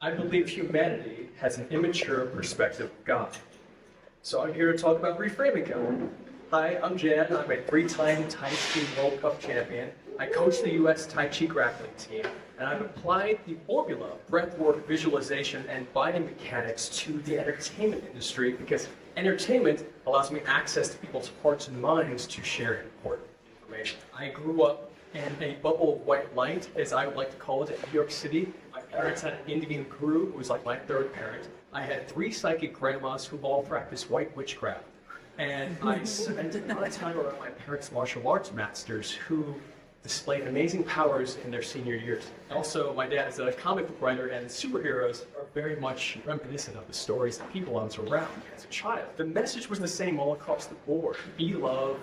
I believe humanity has an immature perspective of God. So I'm here to talk about reframing God. Hi, I'm Jan. I'm a 3-time Tai Chi World Cup champion. I coach the U.S. Tai Chi grappling team, and I've applied the formula, breathwork, visualization, and body mechanics to the entertainment industry because entertainment allows me access to people's hearts and minds to share important information. I grew up in a bubble of white light, as I would like to call it, in New York City. My parents had an Indian guru who was like my third parent. I had 3 psychic grandmas who all practiced white witchcraft. And I spent a lot of time around my parents' martial arts masters who displayed amazing powers in their senior years. Also, my dad is a comic book writer, and superheroes are very much reminiscent of the stories that people I was around as a child. The message was the same all across the board. Be love,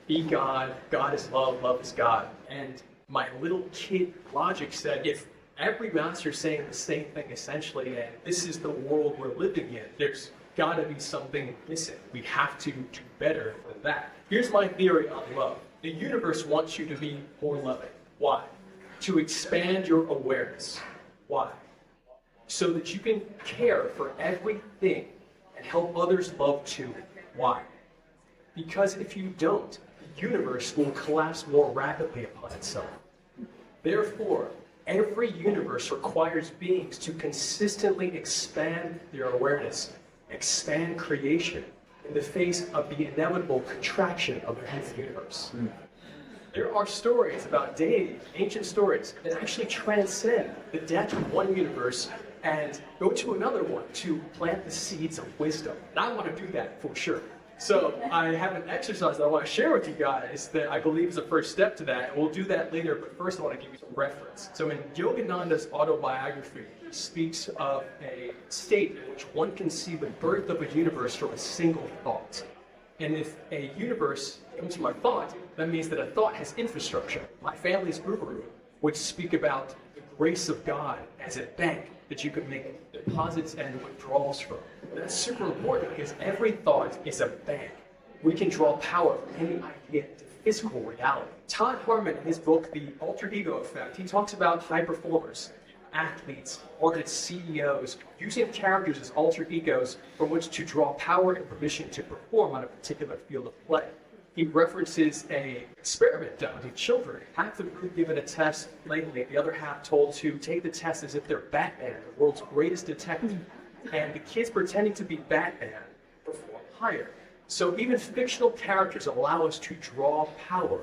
be God, God is love, love is God. And my little kid logic said, if every master is saying the same thing essentially, and this is the world we're living in, there's gotta be something missing. We have to do better than that. Here's my theory on love. The universe wants you to be more loving. Why? To expand your awareness. Why? So that you can care for everything and help others love too. Why? Because if you don't, the universe will collapse more rapidly upon itself. Therefore, every universe requires beings to consistently expand their awareness, expand creation in the face of the inevitable contraction of the whole universe. There are stories about deities, ancient stories, that actually transcend the death of one universe and go to another one to plant the seeds of wisdom. And I want to do that for sure. So I have an exercise that I want to share with you guys that I believe is the first step to that. And we'll do that later, but first I want to give you some reference. So in Yogananda's autobiography, he speaks of a state in which one can see the birth of a universe from a single thought. And if a universe comes from a thought, that means that a thought has infrastructure. My family's guru would speak about the grace of God as a bank that you could make deposits and withdrawals from. That's super important because every thought is a bank. We can draw power from any idea to physical reality. Todd Harmon, in his book, The Alter Ego Effect, he talks about high performers, athletes, artists, CEOs, using characters as alter egos from which to draw power and permission to perform on a particular field of play. He references an experiment done with children. Half of the group given a test blatantly, the other half told to take the test as if they're Batman, the world's greatest detective. And the kids pretending to be Batman perform higher. So even fictional characters allow us to draw power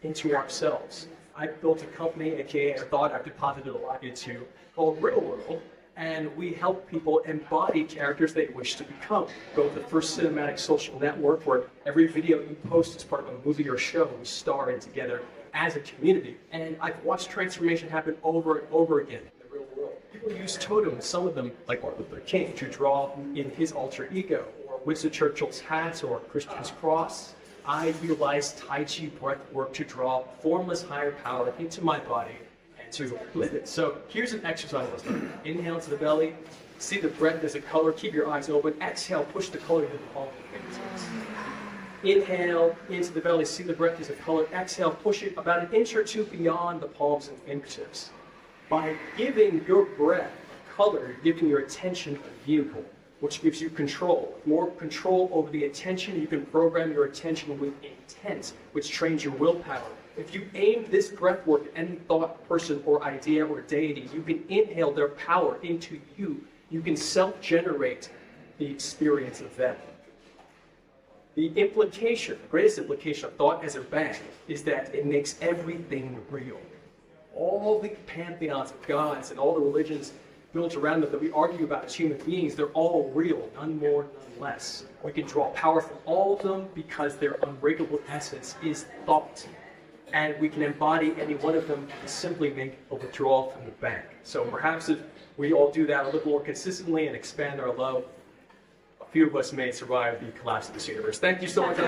into ourselves. I built a company, aka a thought I've deposited a lot into, called Real World, and we help people embody characters they wish to become. Built the first cinematic social network where every video you post is part of a movie or show we star in together as a community. And I've watched transformation happen over and over again in the real world. People use totems, some of them, like Martin Luther King, to draw in his alter ego, or Winston Churchill's hat, or Christian's cross. I utilize Tai Chi breath work to draw formless higher power into my body and to live it. So here's an exercise. Let's do. Inhale to the belly, see the breath as a color, keep your eyes open. Exhale, push the color into the palm of your fingertips. Inhale into the belly, see the breath as a color. Exhale, push it about an inch or two beyond the palms and fingertips. By giving your breath color, you're giving your attention a vehicle, which gives you control. More control over the attention, you can program your attention with intent, which trains your willpower. If you aim this breath work at any thought, person, or idea, or deity, you can inhale their power into you. You can self-generate the experience of them. The implication, the greatest implication of thought as a bank is that it makes everything real. All the pantheons of gods and all the religions built around them that we argue about as human beings, they're all real, none more, none less. We can draw power from all of them because their unbreakable essence is thought. And we can embody any one of them and simply make a withdrawal from the bank. So perhaps if we all do that a little more consistently and expand our love, a few of us may survive the collapse of this universe. Thank you so much.